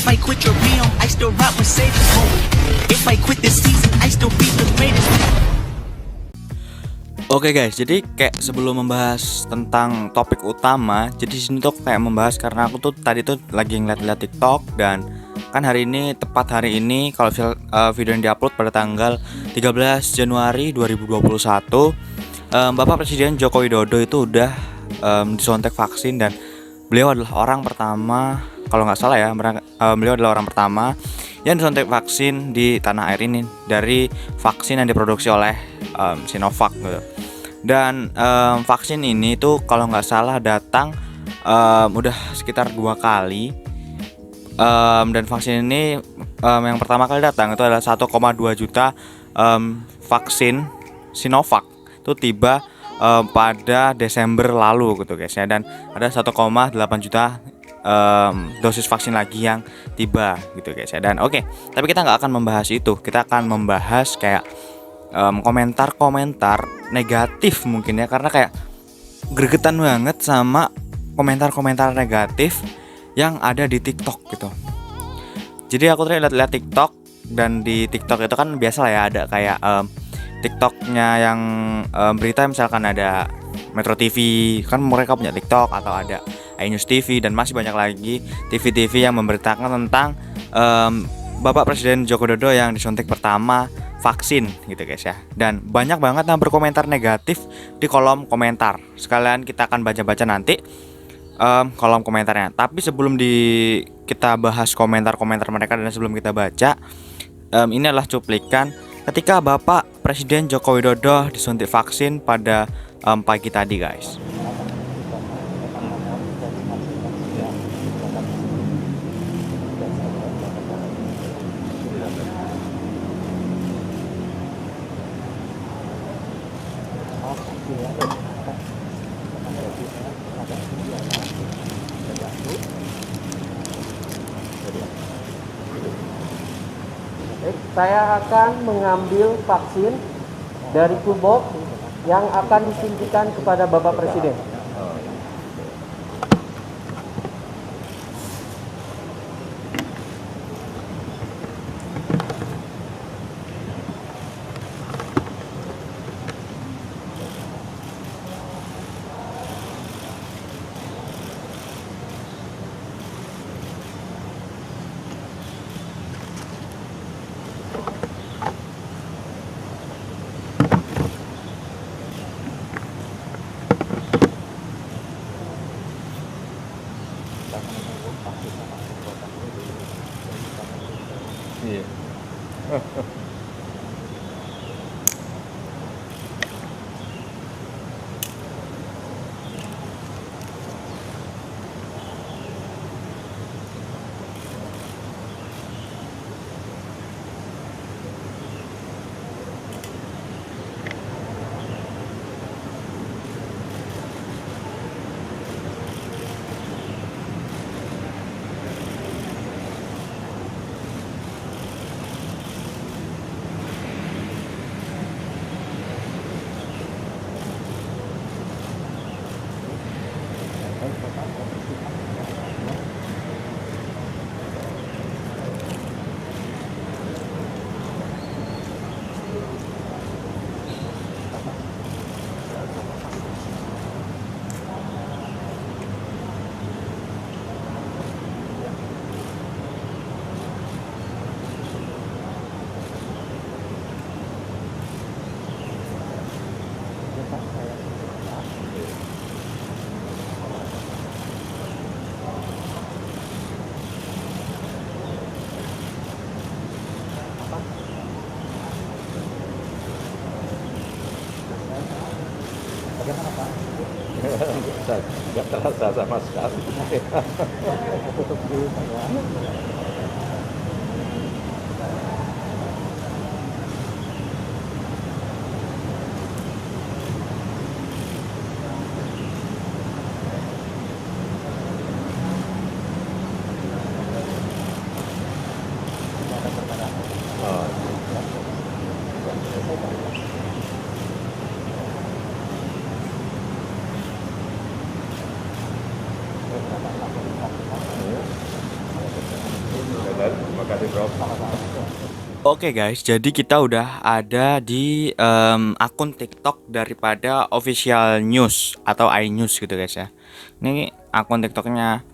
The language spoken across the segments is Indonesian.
If I quit your realm, I still rap with saviors home. If I quit this season, I still be the greatest. Oke guys, jadi kayak sebelum membahas tentang topik utama, jadi sini tuh kayak membahas karena aku tuh tadi tuh lagi ngeliat-liat TikTok dan kan hari ini tepat hari ini kalau video yang diupload pada tanggal 13 Januari 2021, Bapak Presiden Joko Widodo itu udah disuntik vaksin dan beliau adalah orang pertama, kalau nggak salah ya, beliau adalah orang pertama yang disuntik vaksin di tanah air ini dari vaksin yang diproduksi oleh Sinovac gitu. Dan vaksin ini tuh kalau nggak salah datang udah sekitar 2 kali, dan vaksin ini yang pertama kali datang itu adalah 1,2 juta vaksin Sinovac itu tiba pada Desember lalu gitu guys ya, dan ada 1,8 juta dosis vaksin lagi yang tiba gitu guys ya. Dan oke, tapi kita nggak akan membahas itu, kita akan membahas kayak komentar-komentar negatif mungkin ya, karena kayak gregetan banget sama komentar-komentar negatif yang ada di TikTok gitu. Jadi aku tadi lihat TikTok, dan di TikTok itu kan biasa lah ya ada kayak TikToknya yang berita, misalkan ada Metro TV kan mereka punya TikTok, atau ada iNews TV, dan masih banyak lagi TV-TV yang memberitakan tentang Bapak Presiden Joko Widodo yang disuntik pertama vaksin gitu guys ya. Dan banyak banget yang berkomentar negatif di kolom komentar. Sekalian kita akan baca-baca nanti kolom komentarnya. Tapi sebelum kita bahas komentar-komentar mereka dan sebelum kita baca, ini adalah cuplikan ketika Bapak Presiden Joko Widodo disuntik vaksin pada pagi tadi guys. Saya akan mengambil vaksin dari toolbox yang akan disuntikan kepada Bapak Presiden. Iya. Nggak terasa sama sekali. Baik, terima kasih Prof. Oke guys, jadi kita udah ada di akun TikTok daripada Official News atau iNews gitu guys ya. Ini akun TikToknya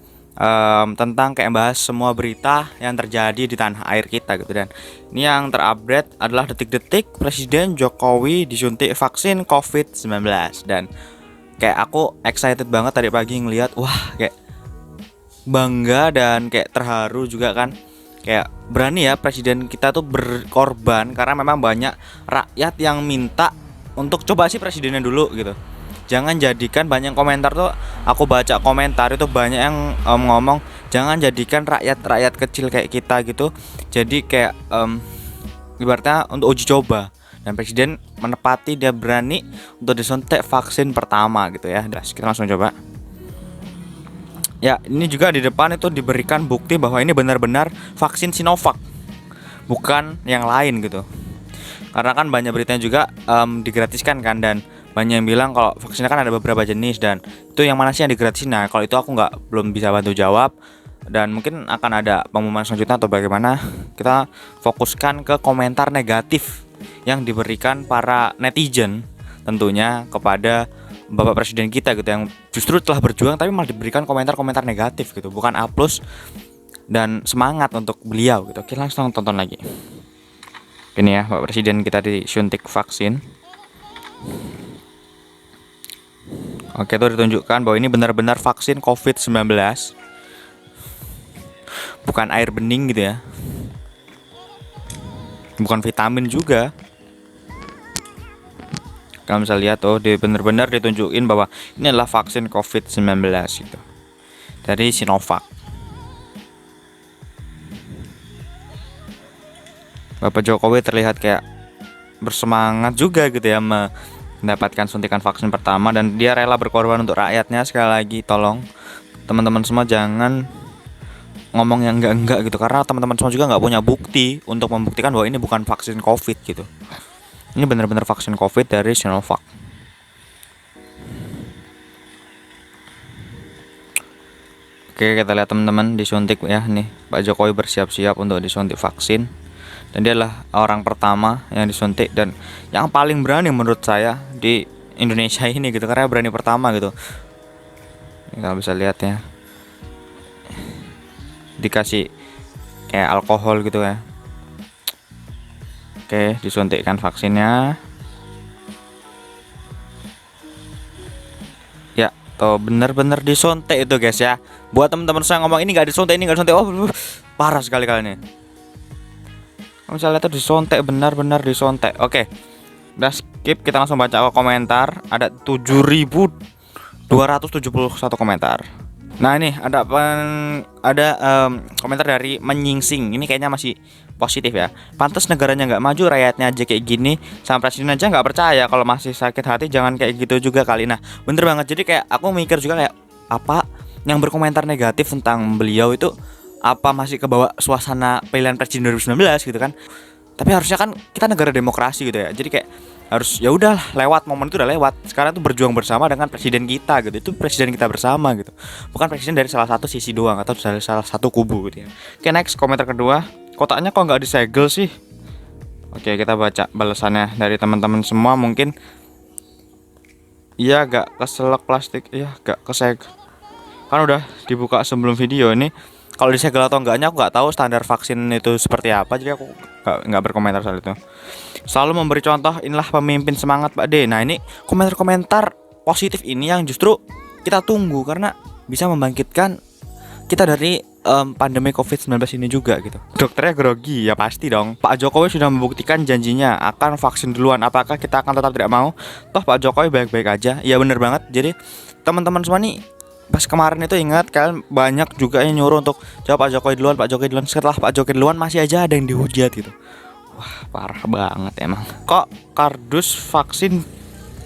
tentang kayak bahas semua berita yang terjadi di tanah air kita gitu. Dan ini yang terupdate adalah detik-detik Presiden Jokowi disuntik vaksin COVID-19. Dan kayak aku excited banget tadi pagi ngeliat, wah kayak bangga dan kayak terharu juga kan. Kayak berani ya presiden kita tuh berkorban karena memang banyak rakyat yang minta untuk coba sih presidennya dulu gitu. Jangan jadikan banyak komentar tuh, aku baca komentar itu banyak yang ngomong jangan jadikan rakyat kecil kayak kita gitu jadi kayak ibaratnya untuk uji coba. Dan presiden menepati, dia berani untuk disuntik vaksin pertama gitu ya. Udah, kita langsung coba. Ya, ini juga di depan itu diberikan bukti bahwa ini benar-benar vaksin Sinovac, bukan yang lain gitu. Karena kan banyak beritanya juga digratiskan kan, dan banyak yang bilang kalau vaksinnya kan ada beberapa jenis dan itu yang mana sih yang digratisin. Nah, kalau itu aku belum bisa bantu jawab, dan mungkin akan ada pengumuman selanjutnya atau bagaimana. Kita fokuskan ke komentar negatif yang diberikan para netizen tentunya kepada Bapak Presiden kita gitu, yang justru telah berjuang tapi malah diberikan komentar-komentar negatif gitu, bukan aplaus dan semangat untuk beliau gitu. Oke, langsung tonton lagi. Ini ya, Bapak Presiden kita disuntik vaksin. Oke, itu ditunjukkan bahwa ini benar-benar vaksin COVID-19, bukan air bening gitu ya, bukan vitamin juga. Kamu bisa lihat tuh, benar-benar ditunjukin bahwa ini adalah vaksin COVID-19 gitu, dari Sinovac. Bapak Jokowi terlihat kayak bersemangat juga gitu ya mendapatkan suntikan vaksin pertama, dan dia rela berkorban untuk rakyatnya. Sekali lagi tolong teman-teman semua jangan ngomong yang enggak gitu, karena teman-teman semua juga nggak punya bukti untuk membuktikan bahwa ini bukan vaksin COVID gitu. Ini benar-benar vaksin COVID dari Sinovac. Oke, kita lihat teman-teman disuntik ya. Nih, Pak Jokowi bersiap-siap untuk disuntik vaksin. Dan dia adalah orang pertama yang disuntik dan yang paling berani menurut saya di Indonesia ini gitu, karena berani pertama gitu. Ini kalau bisa lihat ya, dikasih kayak alkohol gitu ya. Oke, disuntikkan vaksinnya. Ya, tuh bener-bener disuntik itu guys ya. Buat teman-teman saya ngomong ini nggak disuntik, oh parah sekali kali ini. Misalnya tuh disuntik, benar-benar disuntik. Oke, udah skip, kita langsung baca komentar. Ada 7.271 komentar. Nah ini ada komentar dari Menyingsing. Ini kayaknya masih positif ya. Pantas negaranya nggak maju, rakyatnya aja kayak gini, sama presiden aja nggak percaya. Kalau masih sakit hati jangan kayak gitu juga kali. Nah bener banget. Jadi kayak aku mikir juga kayak, apa yang berkomentar negatif tentang beliau itu apa masih kebawa suasana pilihan presiden 2019 gitu kan. Tapi harusnya kan kita negara demokrasi gitu ya. Jadi kayak harus ya udah lewat, momen itu udah lewat. Sekarang tuh berjuang bersama dengan presiden kita gitu. Itu presiden kita bersama gitu, bukan presiden dari salah satu sisi doang atau dari salah satu kubu gitu ya. Oke, next, komentar kedua. Kotaknya kok nggak disegel sih? Oke, kita baca balasannya dari teman-teman semua. Mungkin iya gak keselak plastik, iya gak kesegel, kan udah dibuka sebelum video ini. Kalau disegel atau enggaknya aku nggak tahu, standar vaksin itu seperti apa, jadi aku nggak berkomentar soal itu. Selalu memberi contoh, inilah pemimpin semangat Pak D. Nah ini komentar-komentar positif ini yang justru kita tunggu, karena bisa membangkitkan kita dari pandemi COVID-19 ini juga gitu. Dokternya grogi, ya pasti dong. Pak Jokowi sudah membuktikan janjinya akan vaksin duluan. Apakah kita akan tetap tidak mau? Toh Pak Jokowi baik-baik aja. Ya bener banget. Jadi teman-teman semua nih, pas kemarin itu ingat kalian banyak juga yang nyuruh untuk jawab Pak Jokowi duluan, Pak Jokowi duluan. Setelah Pak Jokowi duluan masih aja ada yang dihujat gitu. Wah parah banget emang. Kok kardus vaksin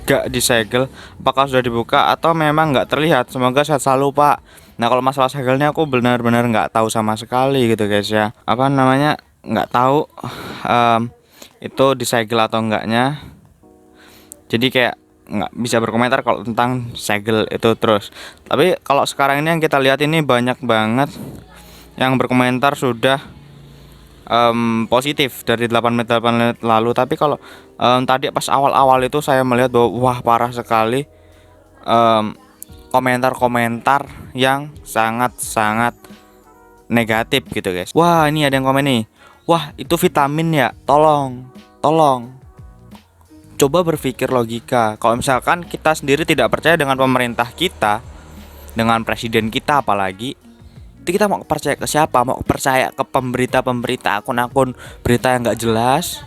gak disegel? Apakah sudah dibuka atau memang gak terlihat? Semoga sehat selalu Pak. Nah kalau masalah segelnya aku benar-benar gak tahu sama sekali gitu guys ya. Apa namanya, gak tahu itu disegel atau enggaknya. Jadi kayak nggak bisa berkomentar kalau tentang segel itu terus. Tapi kalau sekarang ini yang kita lihat ini banyak banget yang berkomentar sudah positif dari 8 menit lalu. Tapi kalau tadi pas awal-awal itu saya melihat bahwa wah parah sekali komentar-komentar yang sangat-sangat negatif gitu guys. Wah ini ada yang komen nih, wah itu vitamin ya, tolong coba berpikir logika. Kalau misalkan kita sendiri tidak percaya dengan pemerintah kita, dengan presiden kita apalagi, itu kita mau percaya ke siapa? Mau percaya ke pemberita-pemberita, akun-akun berita yang nggak jelas,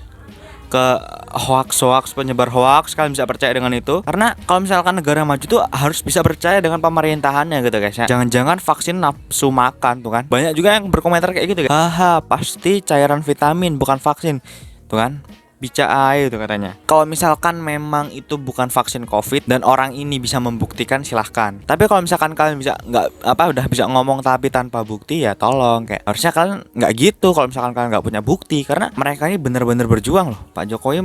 ke hoax penyebar hoax? Kalian bisa percaya dengan itu? Karena kalau misalkan negara maju tuh harus bisa percaya dengan pemerintahannya gitu guys ya. Jangan-jangan vaksin nafsu makan tuh kan. Banyak juga yang berkomentar kayak gitu guys. Haha, pasti cairan vitamin bukan vaksin. Tuh kan. Bica air itu katanya. Kalau misalkan memang itu bukan vaksin COVID dan orang ini bisa membuktikan, silahkan. Tapi kalau misalkan kalian bisa udah bisa ngomong tapi tanpa bukti, ya tolong kayak harusnya kalian nggak gitu. Kalau misalkan kalian nggak punya bukti, karena mereka ini bener-bener berjuang loh. Pak Jokowi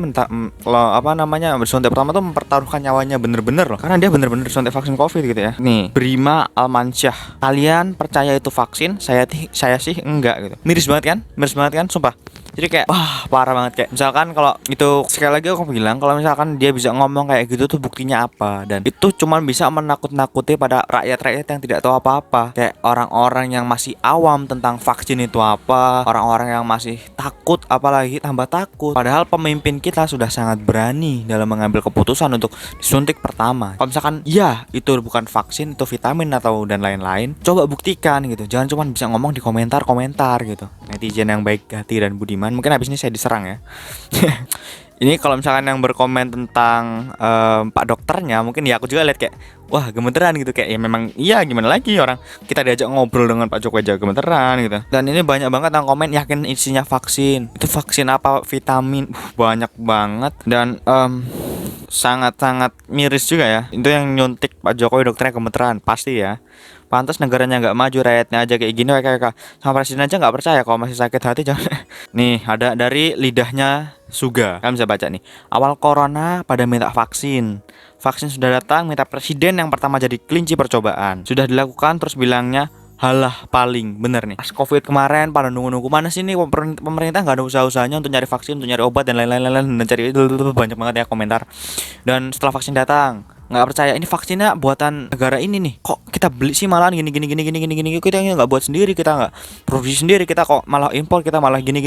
bersuntik pertama tuh mempertaruhkan nyawanya bener-bener loh, karena dia bener-bener suntik vaksin COVID gitu ya. Nih, Brima Almansyah, kalian percaya itu vaksin? Saya sih enggak gitu. Miris banget kan, sumpah. Jadi kayak wah parah banget. Kayak misalkan kalau itu, sekali lagi aku bilang, kalau misalkan dia bisa ngomong kayak gitu tuh buktinya apa? Dan itu cuman bisa menakut-nakuti pada rakyat-rakyat yang tidak tahu apa-apa. Kayak orang-orang yang masih awam tentang vaksin itu apa, orang-orang yang masih takut, apalagi tambah takut. Padahal pemimpin kita sudah sangat berani dalam mengambil keputusan untuk disuntik pertama. Kalau misalkan ya itu bukan vaksin, itu vitamin atau dan lain-lain, coba buktikan gitu. Jangan cuma bisa ngomong di komentar-komentar gitu. Netizen yang baik hati dan budiman. Mungkin habis ini saya diserang ya. Ini kalau misalkan yang berkomen tentang Pak dokternya, mungkin ya aku juga lihat kayak wah gemeteran gitu. Kayak ya memang iya, gimana lagi, orang kita diajak ngobrol dengan Pak Jokowi aja gemeteran gitu. Dan ini banyak banget yang komen yakin isinya vaksin. Itu vaksin apa, vitamin, banyak banget. Dan sangat-sangat miris juga ya. Itu yang nyuntik Pak Jokowi dokternya gemeteran, pasti ya. Pantas negaranya nggak maju, rakyatnya aja kayak gini, kayak sama presiden aja nggak percaya. Kalau masih sakit hati jangan. Nih ada dari lidahnya Suga, kalian bisa baca nih. Awal corona pada minta vaksin sudah datang, minta presiden yang pertama jadi kelinci percobaan. Sudah dilakukan terus bilangnya halah paling bener nih. Pas COVID kemarin pada nunggu-nunggu, mana sih nih pemerintah nggak ada usaha-usahanya untuk nyari vaksin, untuk nyari obat dan lain-lain, dan cari banyak banget ya komentar. Dan setelah vaksin datang, nggak percaya ini vaksinnya buatan negara ini nih, kok kita beli sih malahan gini, kita nggak buat sendiri, kita nggak produksi sendiri, kita kok malah impor, kita malah gini,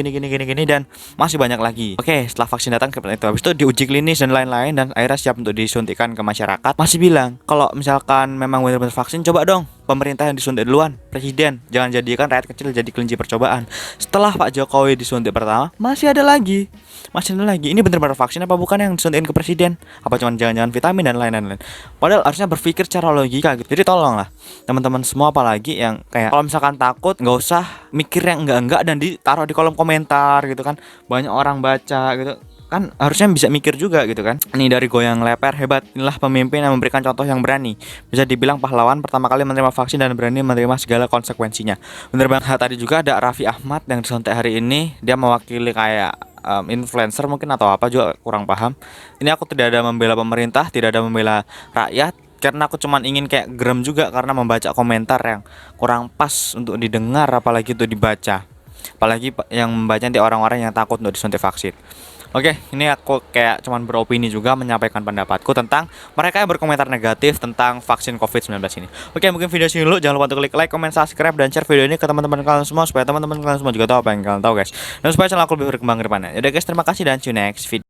dan masih banyak lagi. Oke, setelah vaksin datang seperti itu, habis itu diuji klinis dan lain-lain, dan akhirnya siap untuk disuntikan ke masyarakat. Masih bilang kalau misalkan memang benar-benar vaksin, coba dong pemerintah yang disuntik duluan, presiden, jangan jadikan rakyat kecil jadi kelinci percobaan. Setelah Pak Jokowi disuntik pertama, masih ada lagi. Ini benar-benar vaksin apa bukan yang disuntikin ke presiden? Apa cuma jangan-jangan vitamin dan lain-lain? Padahal harusnya berpikir secara logika gitu. Jadi tolonglah teman-teman semua, apalagi yang kayak kalau misalkan takut, nggak usah mikir yang enggak dan ditaruh di kolom komentar gitu kan. Banyak orang baca gitu kan, harusnya bisa mikir juga gitu kan. Ini dari Goyang Leper, hebat, inilah pemimpin yang memberikan contoh yang berani. Bisa dibilang pahlawan, pertama kali menerima vaksin dan berani menerima segala konsekuensinya. Bener banget. Tadi juga ada Raffi Ahmad yang disuntik hari ini. Dia mewakili kayak influencer mungkin atau apa juga, kurang paham. Ini aku tidak ada membela pemerintah, tidak ada membela rakyat, karena aku cuman ingin kayak geram juga karena membaca komentar yang kurang pas untuk didengar, apalagi untuk dibaca. Apalagi yang membaca nanti orang-orang yang takut untuk disuntik vaksin. Oke, ini aku kayak cuman beropini juga, menyampaikan pendapatku tentang mereka yang berkomentar negatif tentang vaksin COVID-19 ini. Oke, mungkin video sini dulu. Jangan lupa untuk klik like, comment, subscribe, dan share video ini ke teman-teman kalian semua, supaya teman-teman kalian semua juga tahu apa yang kalian tahu guys. Dan supaya channel aku lebih berkembang ke depannya. Yaudah guys, terima kasih dan see you next video.